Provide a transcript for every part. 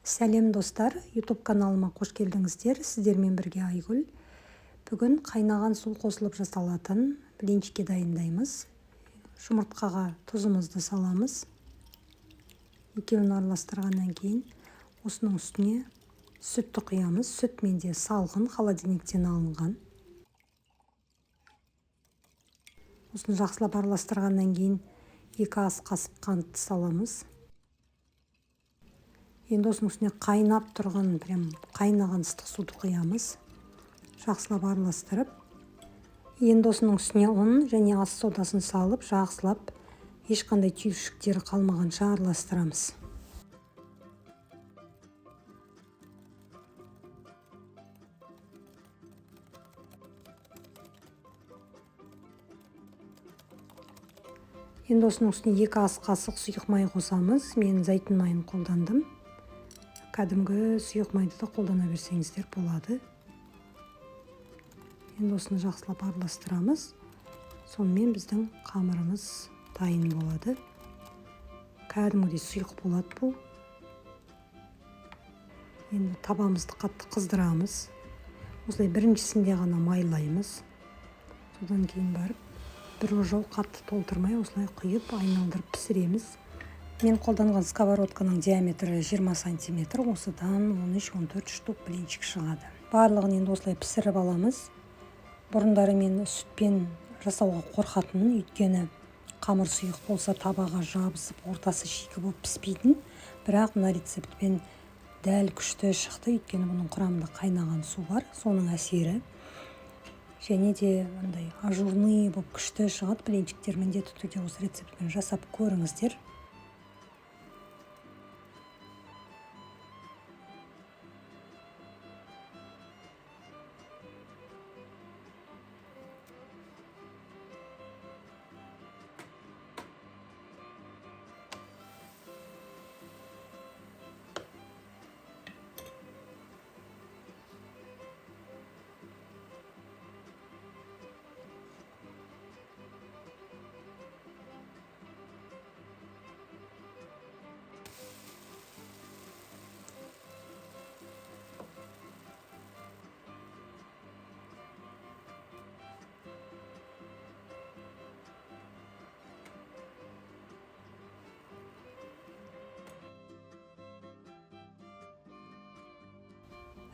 Сәлем достар, YouTube каналыма қош келдіңіздер. Сіздермен бірге Айгүл. Бүгін қайнаған су қосылып жасалатын блинчикке дайындаймыз. Жұмыртқаға тұзымызды саламыз. Екеуін араластырғаннан кейін осының үстіне сүтті құямыз. Сүт менде салғын, холодильниктен алынған. Осыны жақсылап араластырғаннан кейін 2 ас қасық қантты саламыз. Енді осының үстіне қайнап тұрған, қайнаған ыстық суды құямыз. Жақсылап араластырып, енді осының үстіне ұн және ас содасын салып, жақсылап, ешқандай түйіршіктері қалмағанша араластырамыз. Енді осының үстіне 2 ас қасық сұйық май қосамыз. Мен зәйтүн майын қолдандым. Кәдімгі сұйық майды да қолдана берсеңіздер болады. Енді осыны жақсылап араластырамыз. Сонымен біздің қамырымыз дайын болады. Кәдімгідей сұйық болады бұл. Енді табамызды қатты қыздырамыз. Осылай біріншісінде ғана майлаймыз. Содан кейін барып, бір жол қатты толтырмай, осылай құйып, айналдырып пісіреміз. Мен қолданған сковородканың диаметрі 20 см, осыдан 13-14 штук блинчик шығады. Барлығын енді осылай пісіріп аламыз. Бұрындары мен сүтпен жасауға қорқатынмын, өйткені қамыр сұйық болса табаға жабысып, ортасы шикі болып піспейтін. Бірақ мына рецептпен дәл күшті шықты, өйткені бұның құрамында қайнаған су бар, соның әсері. Және де ажурный болып күшті шығады блинчиктер. Міндетті түрде осы рецептпен жасап көріңіздер.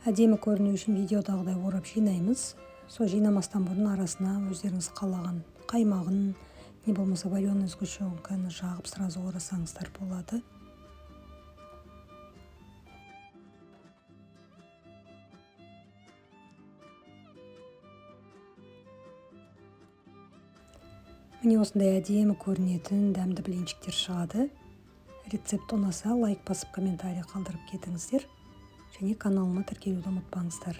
Әдемі көріну үшін видеодағыдай орап жинаймыз. Сол жинамастан бұрын арасына өздеріңіз қалаған қаймағын, не болмаса вареный сгущенканы жағып сразу орасаңыздар болады. Міне осындай әдемі көрінетін дәмді блинчиктер шығады. Рецепт ұнаса, лайк басып, комментарий қалдырып кетіңіздер. Және каналыма тіркелуді ұмытпаңыздар.